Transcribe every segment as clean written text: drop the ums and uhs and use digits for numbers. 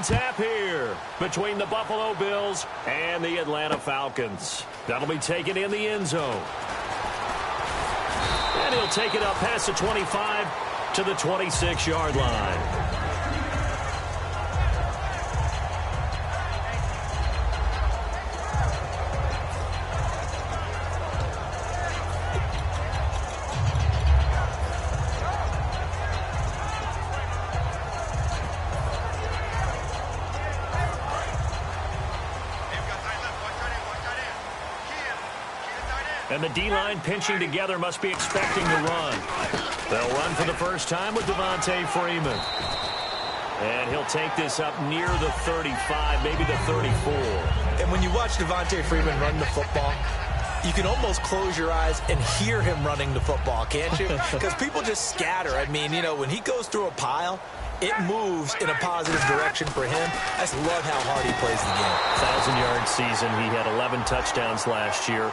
tap here between the Buffalo Bills and the Atlanta Falcons. That'll be taken in the end zone. And he'll take it up past the 25 to the 26-yard line. And the D-line pinching together must be expecting to run. They'll run for the first time with Devontae Freeman. And he'll take this up near the 35, maybe the 34. And when you watch Devontae Freeman run the football, you can almost close your eyes and hear him running the football, can't you? Because people just scatter. I mean, you know, when he goes through a pile, it moves in a positive direction for him. I just love how hard he plays the game. 1,000-yard season. He had 11 touchdowns last year.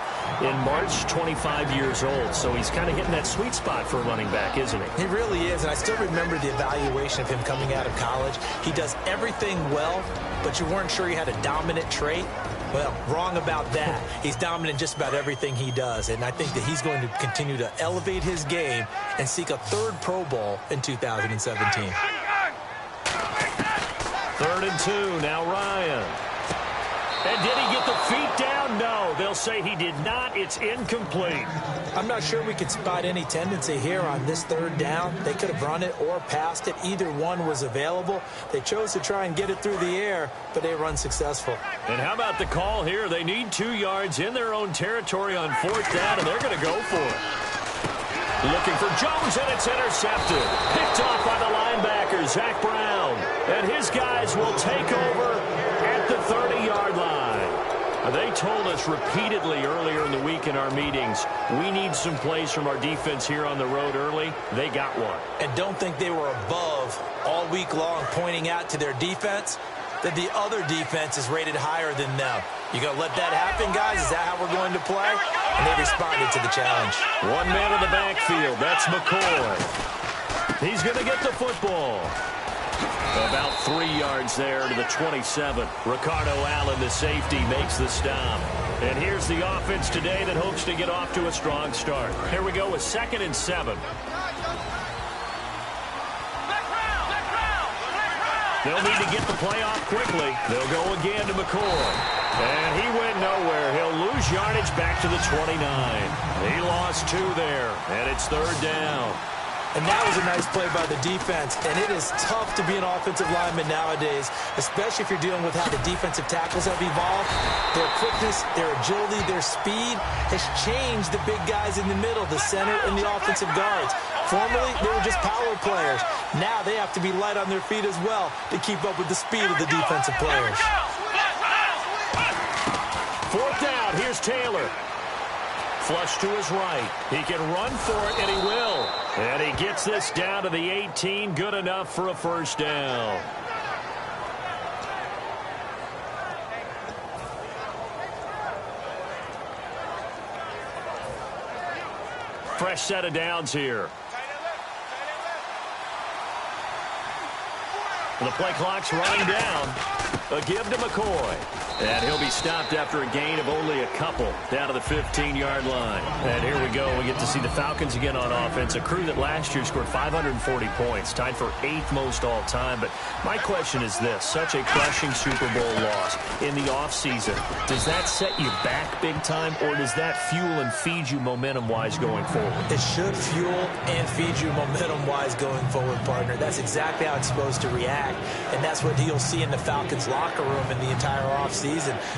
In March, 25 years old. So he's kind of hitting that sweet spot for a running back, isn't he? He really is. And I still remember the evaluation of him coming out of college. He does everything well, but you weren't sure he had a dominant trait. Well, wrong about that. He's dominant in just about everything he does, and I think that he's going to continue to elevate his game and seek a third Pro Bowl in 2017. 3rd and 2, now Ryan. And did he get the feet down? No, they'll say he did not. It's incomplete. I'm not sure we could spot any tendency here on this 3rd down. They could have run it or passed it. Either one was available. They chose to try and get it through the air, but they were unsuccessful. And how about the call here? They need 2 yards in their own territory on 4th down, and they're going to go for it. Looking for Jones, and it's intercepted. Picked off by the linebacker, Zach Brown. And his guys will take over at the 30-yard line. They told us repeatedly earlier in the week in our meetings, we need some plays from our defense here on the road early. They got one. And don't think they were above all week long pointing out to their defense that the other defense is rated higher than them. You going to let that happen, guys? Is that how we're going to play? And they responded to the challenge. 1 man in the backfield. That's McCoy. He's going to get the football. About 3 yards there to the 27. Ricardo Allen, the safety, makes the stop. And here's the offense today that hopes to get off to a strong start. Here we go with 2nd and 7. They'll need to get the play off quickly. They'll go again to McCoy. And he went nowhere. He'll lose yardage back to the 29. He lost 2 there, and it's 3rd down. And that was a nice play by the defense. And it is tough to be an offensive lineman nowadays, especially if you're dealing with how the defensive tackles have evolved. Their quickness, their agility, their speed has changed the big guys in the middle, the center, and the offensive guards. Formerly, they were just power players. Now they have to be light on their feet as well to keep up with the speed of the defensive players. 4th down. Here's Taylor. Flush to his right. He can run for it, and he will. And he gets this down to the 18. Good enough for a 1st down. Fresh set of downs here. The play clock's running down. A give to McCoy. And he'll be stopped after a gain of only a couple down to the 15-yard line. And here we go. We get to see the Falcons again on offense, a crew that last year scored 540 points, tied for 8th most all time. But my question is this, such a crushing Super Bowl loss in the offseason, does that set you back big time, or does that fuel and feed you momentum-wise going forward? It should fuel and feed you momentum-wise going forward, partner. That's exactly how it's supposed to react, and that's what you'll see in the Falcons locker room in the entire offseason.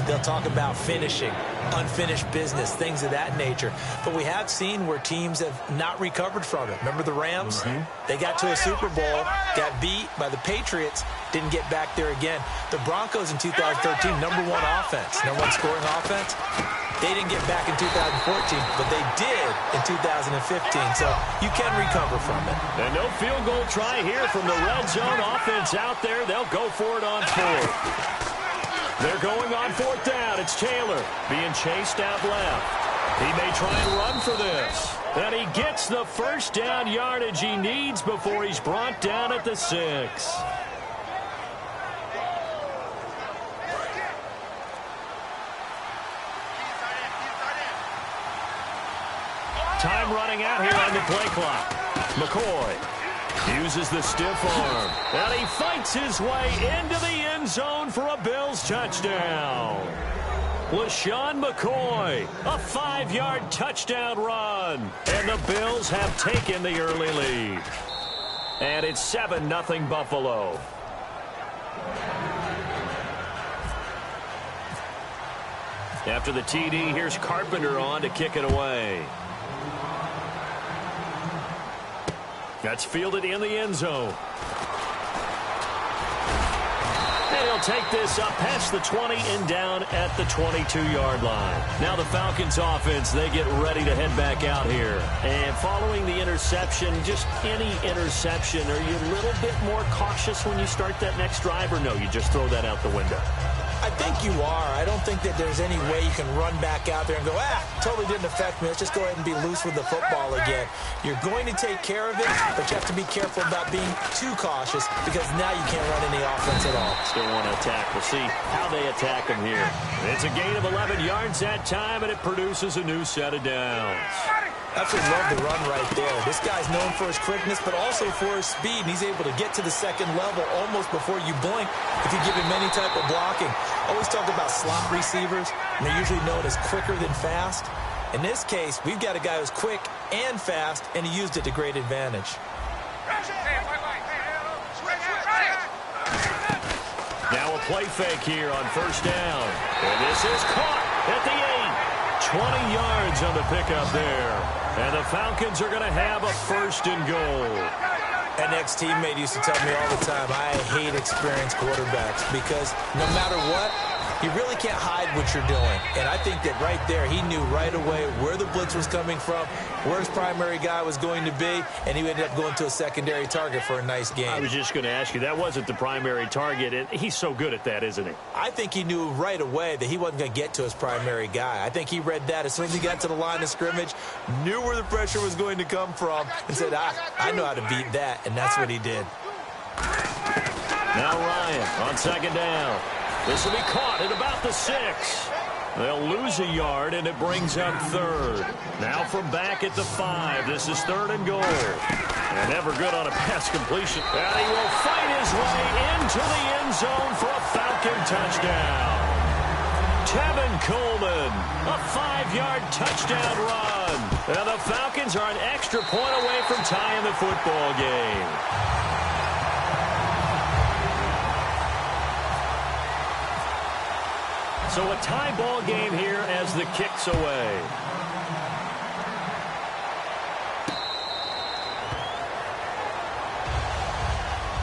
They'll talk about finishing, unfinished business, things of that nature. But we have seen where teams have not recovered from it. Remember the Rams? They got to a Super Bowl, got beat by the Patriots, didn't get back there again. The Broncos in 2013, #1 offense, #1 scoring offense. They didn't get back in 2014, but they did in 2015. So you can recover from it. And no field goal try here from the red zone offense out there. They'll go for it on 4th. They're going on 4th down. It's Taylor being chased out left. He may try and run for this. And he gets the 1st down yardage he needs before he's brought down at the 6. Time running out here on the play clock. McCoy uses the stiff arm. And he fights his way into the end zone for a Bills touchdown. LaShawn McCoy, a 5-yard touchdown run. And the Bills have taken the early lead. And it's 7-0 Buffalo. After the TD, here's Carpenter on to kick it away. That's fielded in the end zone. And he'll take this up past the 20 and down at the 22-yard line. Now the Falcons offense, they get ready to head back out here. And following the interception, just any interception, are you a little bit more cautious when you start that next drive, or no, you just throw that out the window? I think you are. I don't think that there's any way you can run back out there and go, totally didn't affect me. Let's just go ahead and be loose with the football again. You're going to take care of it, but you have to be careful about being too cautious because now you can't run any offense at all. Still want to attack. We'll see how they attack him here. It's a gain of 11 yards that time, and it produces a new set of downs. Absolutely love the run right there. This guy's known for his quickness, but also for his speed. And he's able to get to the second level almost before you blink if you give him any type of blocking. Always talk about slot receivers, and they're usually known as quicker than fast. In this case, we've got a guy who's quick and fast, and he used it to great advantage. Now a play fake here on first down. And this is caught at the 8. 20 yards on the pickup there. And the Falcons are going to have a first and goal. An ex-teammate used to tell me all the time, I hate experienced quarterbacks because no matter what, you really can't hide what you're doing. And I think that right there, he knew right away where the blitz was coming from, where his primary guy was going to be, and he ended up going to a secondary target for a nice game. I was just going to ask you, that wasn't the primary target. He's so good at that, isn't he? I think he knew right away that he wasn't going to get to his primary guy. I think he read that as soon as he got to the line of scrimmage, knew where the pressure was going to come from, and said, I know how to beat that, and that's what he did. Now Ryan on second down. This will be caught at about the 6. They'll lose a yard, and it brings up third. Now from back at the 5. This is third and goal. And never good on a pass completion. And he will fight his way into the end zone for a Falcon touchdown. Tevin Coleman, a 5-yard touchdown run. And the Falcons are an extra point away from tying the football game. So a tie ball game here as the kick's away.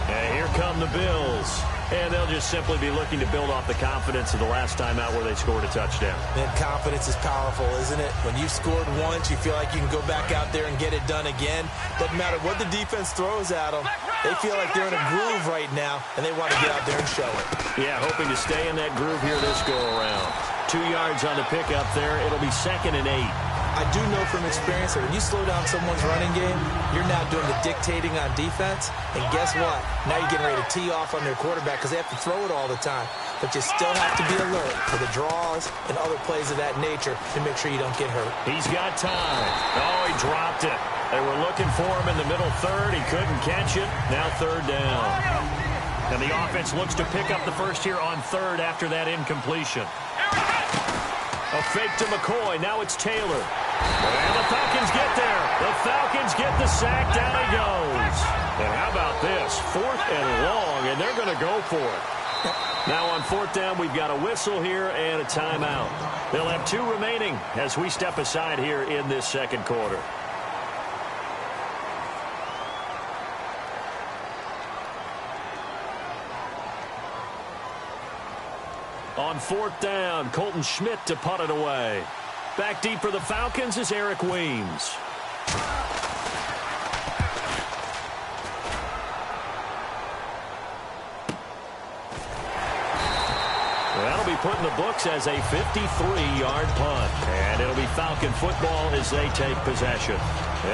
And here come the Bills. And they'll just simply be looking to build off the confidence of the last time out where they scored a touchdown. And confidence is powerful, isn't it? When you've scored once, you feel like you can go back out there and get it done again. Doesn't matter what the defense throws at them. They feel like they're in a groove right now, and they want to get out there and show it. Yeah, hoping to stay in that groove here this go-around. 2 yards on the pickup there. It'll be 2nd and 8. I do know from experience that when you slow down someone's running game, you're now doing the dictating on defense. And guess what? Now you're getting ready to tee off on their quarterback because they have to throw it all the time. But you still have to be alert for the draws and other plays of that nature to make sure you don't get hurt. He's got time. Oh, he dropped it. They were looking for him in the middle third. He couldn't catch it. Now third down. And the offense looks to pick up the first here on third after that incompletion. A fake to McCoy. Now it's Taylor. And the Falcons get there. The Falcons get the sack. Down he goes. And how about this? 4th and long, and they're going to go for it. Now on 4th down, we've got a whistle here and a timeout. They'll have 2 remaining as we step aside here in this second quarter. On 4th down, Colton Schmidt to punt it away. Back deep for the Falcons is Eric Weems. That'll be put in the books as a 53-yard punt. And it'll be Falcon football as they take possession.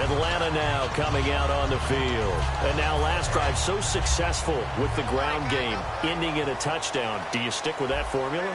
Atlanta now coming out on the field. And now last drive so successful with the ground game, ending in a touchdown. Do you stick with that formula?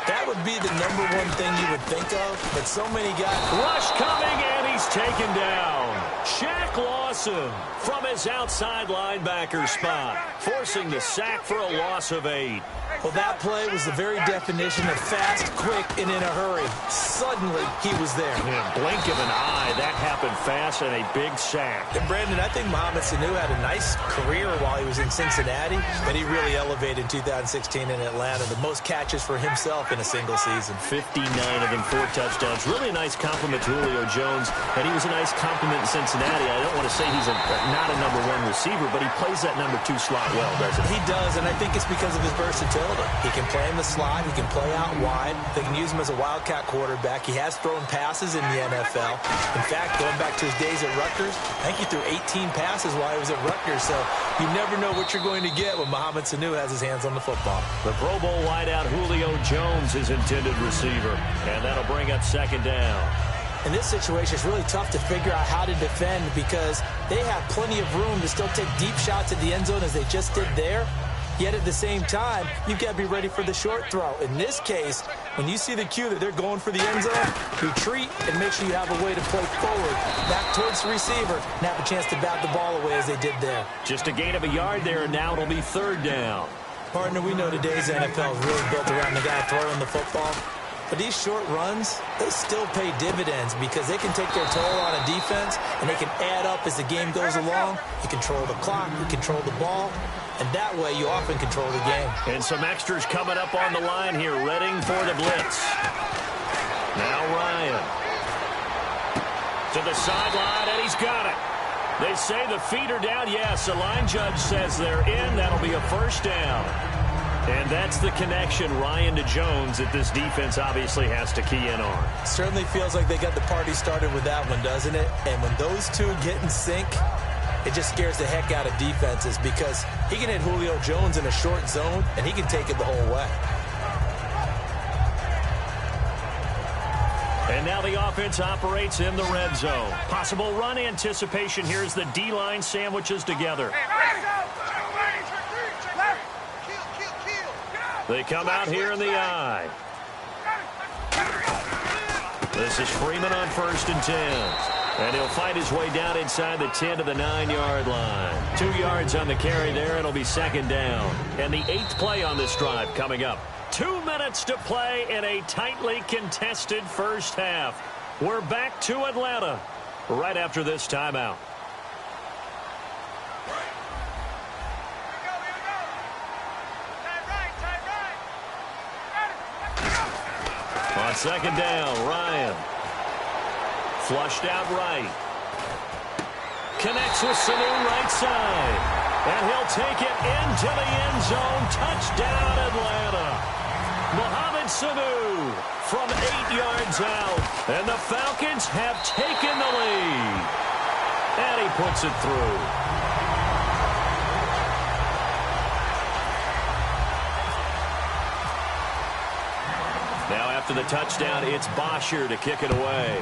That would be the #1 thing you would think of, but so many guys. Rush coming, and he he's taken down. Shaq Lawson from his outside linebacker spot, forcing the sack for a loss of 8. Well, that play was the very definition of fast, quick, and in a hurry. Suddenly, he was there. In a blink of an eye, that happened fast and a big sack. And, Brandon, I think Mohamed Sanu had a nice career while he was in Cincinnati, but he really elevated in 2016 in Atlanta. The most catches for himself in a single season. 59 of them, 4 touchdowns. Really a nice compliment to Julio Jones, and he was a nice compliment in Cincinnati. I don't want to say he's not a number 1 receiver, but he plays that number 2 slot well, doesn't he? He does, and I think it's because of his versatility. He can play in the slot. He can play out wide. They can use him as a wildcat quarterback. He has thrown passes in the NFL. In fact, going back to his days at Rutgers, I think he threw 18 passes while he was at Rutgers. So you never know what you're going to get when Mohamed Sanu has his hands on the football. The Pro Bowl wideout Julio Jones is intended receiver, and that'll bring up 2nd down. In this situation, it's really tough to figure out how to defend because they have plenty of room to still take deep shots at the end zone as they just did there. Yet at the same time, you've got to be ready for the short throw. In this case, when you see the cue that they're going for the end zone, retreat and make sure you have a way to play forward, back towards the receiver, and have a chance to bat the ball away as they did there. Just a gain of a yard there, and now it'll be 3rd down. Partner, we know today's NFL is really built around the guy throwing the football. But these short runs, they still pay dividends because they can take their toll on a defense, and they can add up as the game goes along. You control the clock, you control the ball, and that way you often control the game. And some extras coming up on the line here, readying for the blitz. Now Ryan. To the sideline, and he's got it. They say the feet are down. Yes, the line judge says they're in. That'll be a 1st down. And that's the connection, Ryan to Jones, that this defense obviously has to key in on. Certainly feels like they got the party started with that one, doesn't it? And when those two get in sync, it just scares the heck out of defenses because he can hit Julio Jones in a short zone, and he can take it the whole way. And now the offense operates in the red zone. Possible run anticipation here as the D-line sandwiches together. They come out here in the eye. This is Freeman on 1st and 10. And he'll fight his way down inside the 10 to the 9-yard line. 2 yards on the carry there, and it'll be 2nd down. And the 8th play on this drive coming up. 2 minutes to play in a tightly contested first half. We're back to Atlanta right after this timeout. On 2nd down, Ryan. Flushed out right. Connects with Sanu right side. And he'll take it into the end zone. Touchdown, Atlanta. Mohamed Sanu from 8 yards out. And the Falcons have taken the lead. And he puts it through. Now after the touchdown, it's Bosher to kick it away.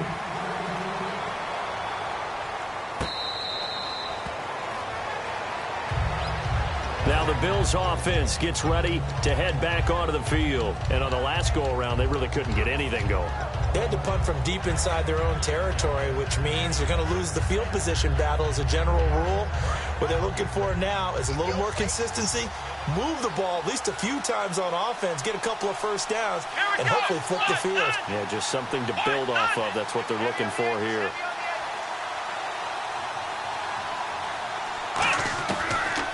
Now the Bills offense gets ready to head back onto the field. And on the last go-around, they really couldn't get anything going. They had to punt from deep inside their own territory, which means they're going to lose the field position battle as a general rule. What they're looking for now is a little more consistency, move the ball at least a few times on offense, get a couple of first downs, and hopefully flip the field. Yeah, just something to build off of. That's what they're looking for here.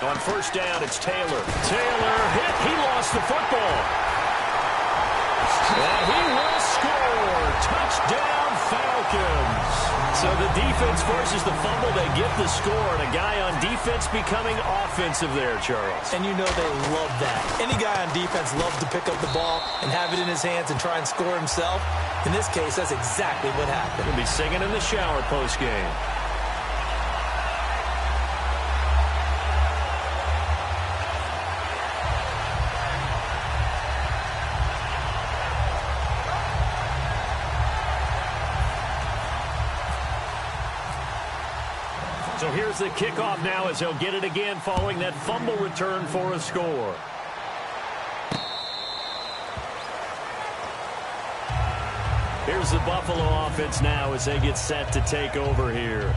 On 1st down, it's Taylor. Taylor hit. He lost the football. And he will score. Touchdown, Falcons. So the defense forces the fumble. They get the score. And a guy on defense becoming offensive there, Charles. And you know they love that. Any guy on defense loves to pick up the ball and have it in his hands and try and score himself. In this case, that's exactly what happened. He'll be singing in the shower post-game. So here's the kickoff now as they'll get it again following that fumble return for a score. Here's the Buffalo offense now as they get set to take over here.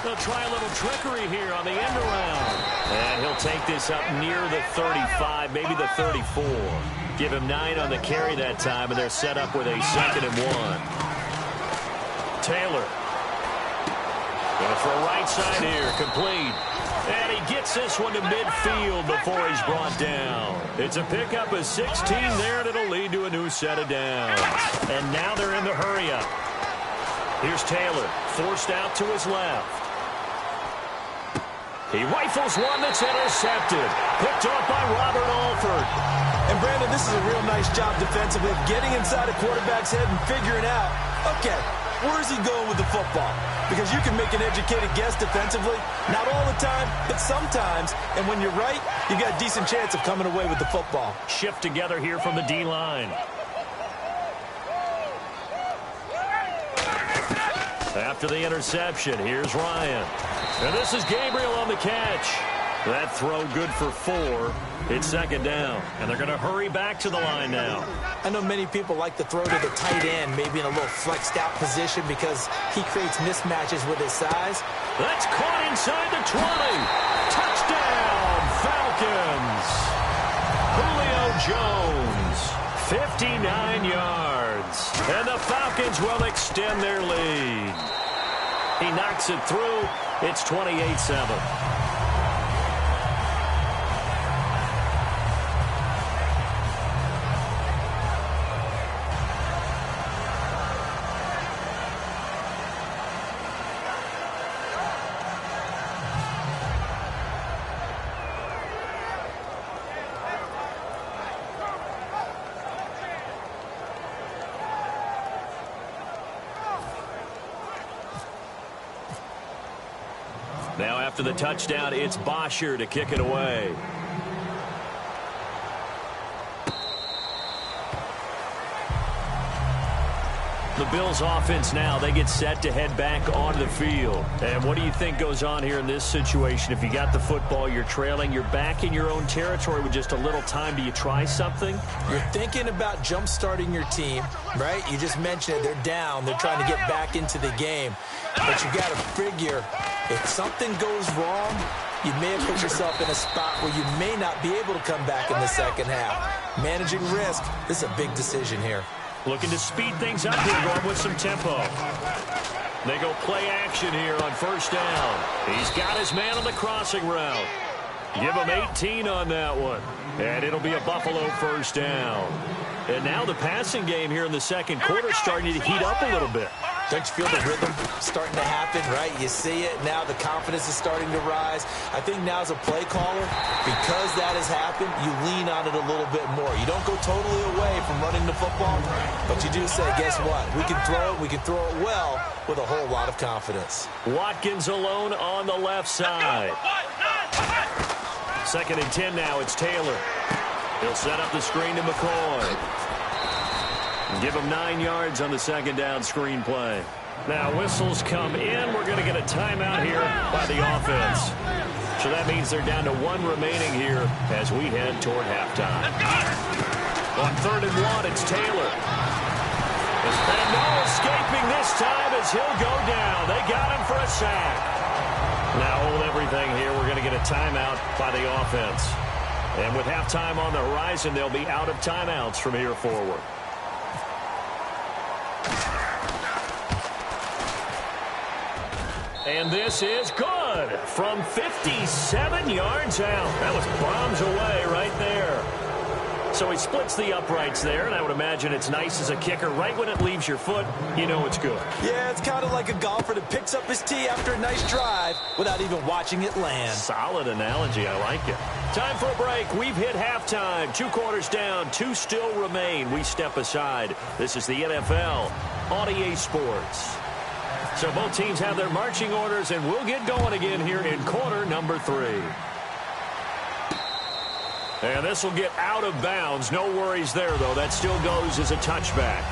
They'll try a little trickery here on the end around. And he'll take this up near the 35, maybe the 34. Give him 9 on the carry that time, and they're set up with a 2nd and 1. Taylor. Going for a right side here, complete. And he gets this one to midfield before he's brought down. It's a pickup of 16 there, and it'll lead to a new set of downs. And now they're in the hurry-up. Here's Taylor, forced out to his left. He rifles one that's intercepted. Picked off by Robert Alford. And, Brandon, this is a real nice job defensively of getting inside a quarterback's head and figuring out, okay, where's he going with the football? Because you can make an educated guess defensively. Not all the time, but sometimes. And when you're right, you've got a decent chance of coming away with the football. Shift together here from the D-line. After the interception, here's Ryan. And this is Gabriel on the catch. That throw good for 4. It's 2nd down. And they're going to hurry back to the line now. I know many people like to throw to the tight end, maybe in a little flexed out position because he creates mismatches with his size. That's caught inside the 20. Touchdown, Falcons. Julio Jones, 59 yards. And the Falcons will extend their lead. He knocks it through. It's 28-7. Now after the touchdown, it's Bosher to kick it away. The Bills offense now, they get set to head back onto the field. And what do you think goes on here in this situation? If you got the football, you're trailing, you're back in your own territory with just a little time. Do you try something? You're thinking about jump-starting your team, right? You just mentioned it. They're down. They're trying to get back into the game. But you got to figure, if something goes wrong, you may have put yourself in a spot where you may not be able to come back in the second half. Managing risk, this is a big decision here. Looking to speed things up here, going with some tempo. They go play action here on 1st down. He's got his man on the crossing route. Give him 18 on that one. And it'll be a Buffalo 1st down. And now the passing game here in the second quarter starting to heat up a little bit. Don't you feel the rhythm starting to happen, right? You see it. Now the confidence is starting to rise. I think now as a play caller, because that has happened, you lean on it a little bit more. You don't go totally away from running the football, but you do say, guess what? We can throw it. We can throw it well with a whole lot of confidence. Watkins alone on the left side. 2nd and 10 now. It's Taylor. He'll set up the screen to McCoy. Give him 9 yards on the 2nd down screen play. Now whistles come in. We're going to get a timeout here by the offense. So that means they're down to 1 remaining here as we head toward halftime. On 3rd and 1, it's Taylor. And no escaping this time as he'll go down. They got him for a sack. Now hold everything here. We're going to get a timeout by the offense. And with halftime on the horizon, they'll be out of timeouts from here forward. And this is good from 57 yards out. That was bombs away right there. So he splits the uprights there, and I would imagine it's nice as a kicker. Right when it leaves your foot, you know it's good. Yeah, it's kind of like a golfer that picks up his tee after a nice drive without even watching it land. Solid analogy. I like it. Time for a break. We've hit halftime. 2 quarters down. 2 still remain. We step aside. This is the NFL on EA Sports. So both teams have their marching orders, and we'll get going again here in quarter number 3. And this will get out of bounds. No worries there, though. That still goes as a touchback.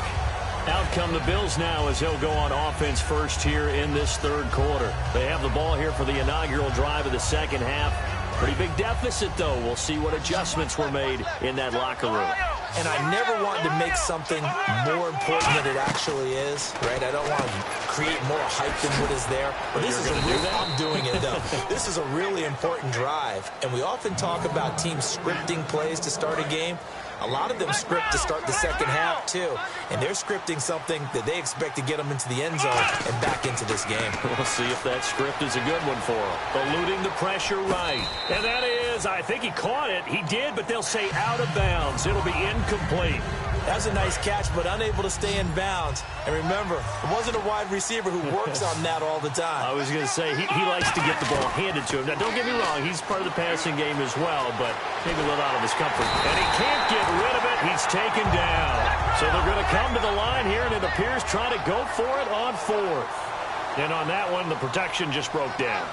Out come the Bills now as they'll go on offense first here in this third quarter. They have the ball here for the inaugural drive of the second half. Pretty big deficit, though. We'll see what adjustments were made in that locker room. And I never wanted to make something more important than it actually is, right? I don't want to create more hype than what is there. But this is I'm doing it, though. This is a really important drive. And we often talk about teams scripting plays to start a game. A lot of them script to start the second half, too. And they're scripting something that they expect to get them into the end zone and back into this game. We'll see if that script is a good one for them. Eluding the pressure right. And that is, I think he caught it. He did, but they'll say out of bounds. It'll be incomplete. That was a nice catch, but unable to stay in bounds. And remember, it wasn't a wide receiver who works on that all the time. I was going to say, he likes to get the ball handed to him. Now, don't get me wrong, he's part of the passing game as well, but maybe a little out of his comfort. And he can't get rid of it. He's taken down. So they're going to come to the line here, and it appears trying to go for it on 4th. And on that one, the protection just broke down.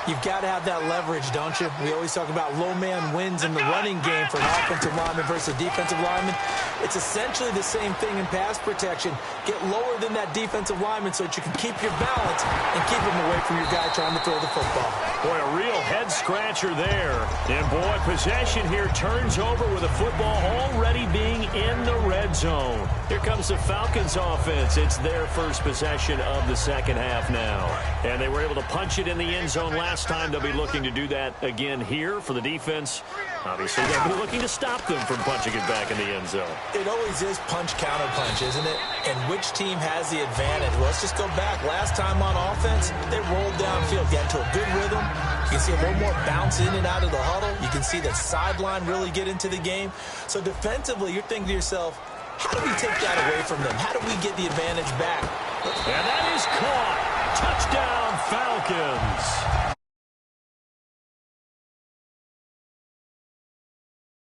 You've got to have that leverage, don't you? We always talk about low man wins in the running game for an offensive lineman versus a defensive lineman. It's essentially the same thing in pass protection. Get lower than that defensive lineman so that you can keep your balance and keep him away from your guy trying to throw the football. Boy, a real head-scratcher there. And, boy, possession here turns over with a football already being in the red zone. Here comes the Falcons offense. It's their first possession of the second half now. And they were able to punch it in the end zone last time. They'll be looking to do that again here for the defense. Obviously, they'll be looking to stop them from punching it back in the end zone. It always is punch-counter-punch, isn't it? And which team has the advantage? Well, let's just go back. Last time on offense, they rolled downfield, got into a good rhythm. You can see a little more bounce in and out of the huddle. You can see the sideline really get into the game. So defensively, you're thinking to yourself, how do we take that away from them? How do we get the advantage back? And that is caught. Touchdown, Falcons.